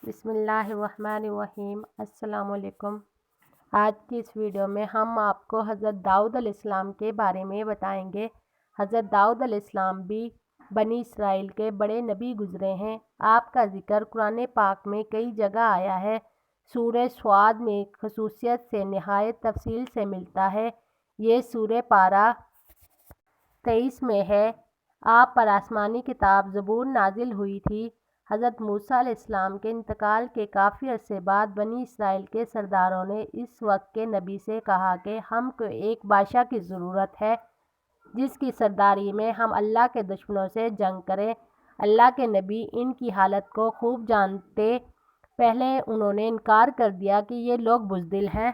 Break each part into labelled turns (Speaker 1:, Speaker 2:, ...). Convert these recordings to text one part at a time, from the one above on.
Speaker 1: بسم اللہ الرحمن الرحیم۔ السلام علیکم۔ آج کی اس ویڈیو میں ہم آپ کو حضرت داؤد علیہ السلام کے بارے میں بتائیں گے۔ حضرت داؤد علیہ السلام بھی بنی اسرائیل کے بڑے نبی گزرے ہیں۔ آپ کا ذکر قرآن پاک میں کئی جگہ آیا ہے۔ سورہ صاد میں خصوصیت سے نہایت تفصیل سے ملتا ہے۔ یہ سورہ پارہ 23 میں ہے۔ آپ پر آسمانی کتاب زبور نازل ہوئی تھی۔ حضرت موسیٰ علیہ السلام کے انتقال کے کافی عرصے بعد بنی اسرائیل کے سرداروں نے اس وقت کے نبی سے کہا کہ ہم کو ایک بادشاہ کی ضرورت ہے جس کی سرداری میں ہم اللہ کے دشمنوں سے جنگ کریں۔ اللہ کے نبی ان کی حالت کو خوب جانتے۔ پہلے انہوں نے انکار کر دیا کہ یہ لوگ بزدل ہیں،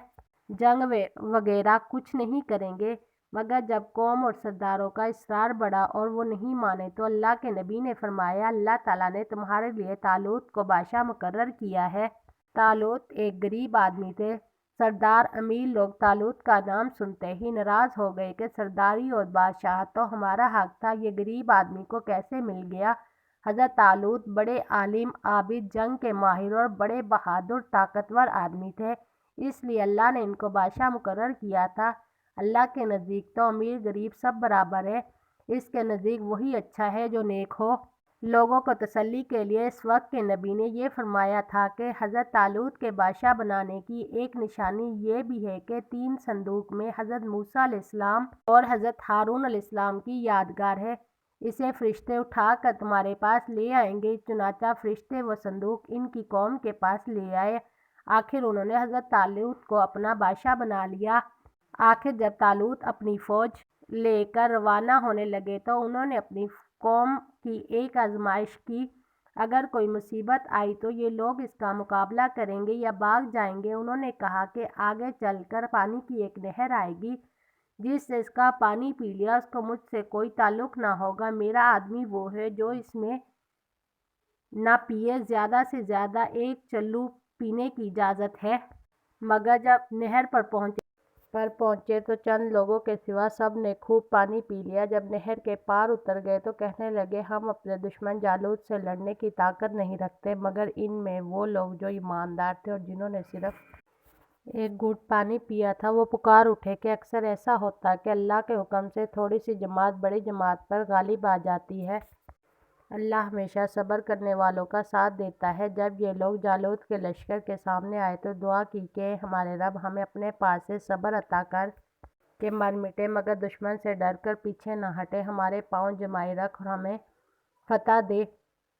Speaker 1: جنگ وغیرہ کچھ نہیں کریں گے، مگر جب قوم اور سرداروں کا اصرار بڑھا اور وہ نہیں مانے تو اللہ کے نبی نے فرمایا، اللہ تعالیٰ نے تمہارے لیے طالوت کو بادشاہ مقرر کیا ہے۔ طالوت ایک غریب آدمی تھے۔ سردار امیر لوگ طالوت کا نام سنتے ہی ناراض ہو گئے کہ سرداری اور بادشاہت تو ہمارا حق تھا، یہ غریب آدمی کو کیسے مل گیا؟ حضرت طالوت بڑے عالم، عابد، جنگ کے ماہر اور بڑے بہادر طاقتور آدمی تھے، اس لیے اللہ نے ان کو بادشاہ مقرر کیا تھا۔ اللہ کے نزدیک تو امیر غریب سب برابر ہے، اس کے نزدیک وہی اچھا ہے جو نیک ہو۔ لوگوں کو تسلی کے لیے اس وقت کے نبی نے یہ فرمایا تھا کہ حضرت طالوت کے بادشاہ بنانے کی ایک نشانی یہ بھی ہے کہ 3 صندوق میں حضرت موسیٰ علیہ السلام اور حضرت ہارون علیہ السلام کی یادگار ہے، اسے فرشتے اٹھا کر تمہارے پاس لے آئیں گے۔ چنانچہ فرشتے وہ صندوق ان کی قوم کے پاس لے آئے۔ آخر انہوں نے حضرت طالوت کو اپنا بادشاہ بنا لیا۔ آخر جب طالوت اپنی فوج لے کر روانہ ہونے لگے تو انہوں نے اپنی قوم کی ایک آزمائش کی۔ اگر کوئی مصیبت آئی تو یہ لوگ اس کا مقابلہ کریں گے یا بھاگ جائیں گے؟ انہوں نے کہا کہ آگے چل کر پانی کی ایک نہر آئے گی، جس سے اس کا پانی پی لیا اس کو مجھ سے کوئی تعلق نہ ہوگا۔ میرا آدمی وہ ہے جو اس میں نہ پیے، زیادہ سے زیادہ ایک چلو پینے کی اجازت ہے۔ مگر جب نہر پر پہنچے تو چند لوگوں کے سوا سب نے خوب پانی پی لیا۔ جب نہر کے پار اتر گئے تو کہنے لگے، ہم اپنے دشمن جالوت سے لڑنے کی طاقت نہیں رکھتے، مگر ان میں وہ لوگ جو ایماندار تھے اور جنہوں نے صرف ایک گھونٹ پانی پیا تھا وہ پکار اٹھے کہ اکثر ایسا ہوتا ہے کہ اللہ کے حکم سے تھوڑی سی جماعت بڑی جماعت پر غالب آ جاتی ہے۔ اللہ ہمیشہ صبر کرنے والوں کا ساتھ دیتا ہے۔ جب یہ لوگ جالوت کے لشکر کے سامنے آئے تو دعا کی کہ ہمارے رب ہمیں اپنے پاس سے صبر عطا کر کہ مر مٹے، مگر دشمن سے ڈر کر پیچھے نہ ہٹے، ہمارے پاؤں جمائے رکھ اور ہمیں فتح دے۔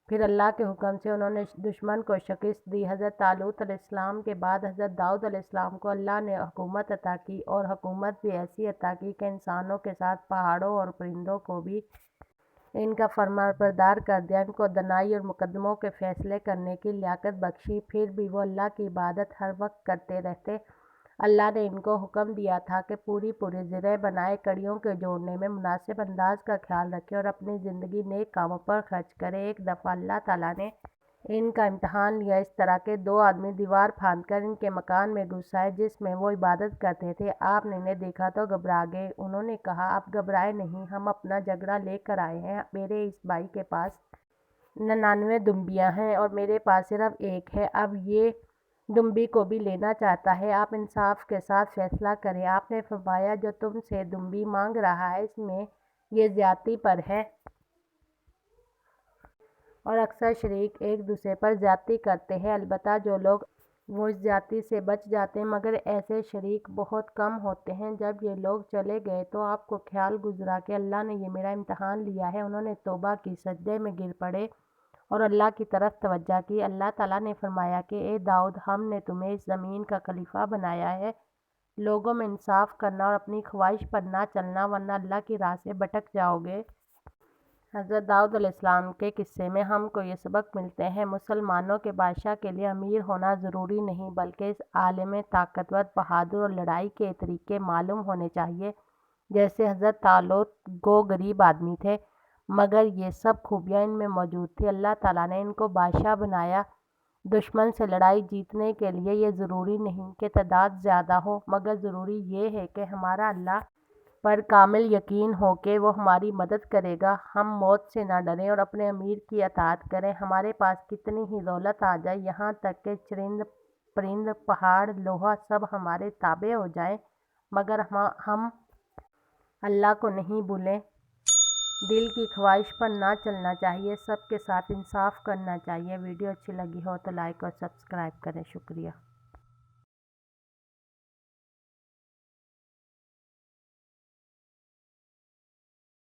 Speaker 1: پھر اللہ کے حکم سے انہوں نے دشمن کو شکست دی۔ حضرت طالوت علیہ السلام کے بعد حضرت داؤد علیہ السلام کو اللہ نے حکومت عطا کی، اور حکومت بھی ایسی عطا کی کہ انسانوں کے ساتھ پہاڑوں اور پرندوں کو بھی ان کا فرمانبردار کر دیا، ان کو دانائی اور مقدموں کے فیصلے کرنے کی لیاقت بخشی۔ پھر بھی وہ اللہ کی عبادت ہر وقت کرتے رہتے۔ اللہ نے ان کو حکم دیا تھا کہ پوری زرہ بنائے، کڑیوں کے جوڑنے میں مناسب انداز کا خیال رکھیں اور اپنی زندگی نیک کاموں پر خرچ کریں۔ ایک دفعہ اللہ تعالیٰ نے ان کا امتحان لیا، اس طرح کہ 2 آدمی دیوار پھاند کر ان کے مکان میں گھس آئے جس میں وہ عبادت کرتے تھے۔ آپ نے انہیں دیکھا تو گھبرا گئے۔ انہوں نے کہا، آپ گھبرائے نہیں، ہم اپنا جھگڑا لے کر آئے ہیں۔ میرے اس بھائی کے پاس 99 دمبیاں ہیں اور میرے پاس صرف ایک ہے، اب یہ دمبی کو بھی لینا چاہتا ہے۔ آپ انصاف کے ساتھ فیصلہ کریں۔ آپ نے فرمایا، جو تم سے دمبی مانگ رہا ہے اس میں یہ زیادتی پر ہے، اور اکثر شریک ایک دوسرے پر زیادتی کرتے ہیں، البتہ جو لوگ وہ اس زیادتی سے بچ جاتے ہیں، مگر ایسے شریک بہت کم ہوتے ہیں۔ جب یہ لوگ چلے گئے تو آپ کو خیال گزرا کہ اللہ نے یہ میرا امتحان لیا ہے۔ انہوں نے توبہ کی، سجدے میں گر پڑے اور اللہ کی طرف توجہ کی۔ اللہ تعالیٰ نے فرمایا کہ اے داؤد، ہم نے تمہیں اس زمین کا خلیفہ بنایا ہے، لوگوں میں انصاف کرنا اور اپنی خواہش پر نہ چلنا، ورنہ اللہ کی راہ سے بھٹک جاؤ گے۔ حضرت داؤد علیہ السلام کے قصے میں ہم کو یہ سبق ملتے ہیں، مسلمانوں کے بادشاہ کے لیے امیر ہونا ضروری نہیں، بلکہ اس عالم، طاقتور، بہادر اور لڑائی کے طریقے معلوم ہونے چاہیے۔ جیسے حضرت طالوت گو غریب آدمی تھے، مگر یہ سب خوبیاں ان میں موجود تھیں۔ اللہ تعالیٰ نے ان کو بادشاہ بنایا۔ دشمن سے لڑائی جیتنے کے لیے یہ ضروری نہیں کہ تعداد زیادہ ہو، مگر ضروری یہ ہے کہ ہمارا اللہ پر کامل یقین ہو کہ وہ ہماری مدد کرے گا۔ ہم موت سے نہ ڈریں اور اپنے امیر کی اطاعت کریں۔ ہمارے پاس کتنی ہی دولت آ جائے، یہاں تک کہ چرند پرند، پہاڑ، لوہا سب ہمارے تابع ہو جائیں، مگر ہم اللہ کو نہیں بھولیں۔ دل کی خواہش پر نہ چلنا چاہیے، سب کے ساتھ انصاف کرنا چاہیے۔ ویڈیو اچھی لگی ہو تو لائک اور سبسکرائب کریں۔ شکریہ۔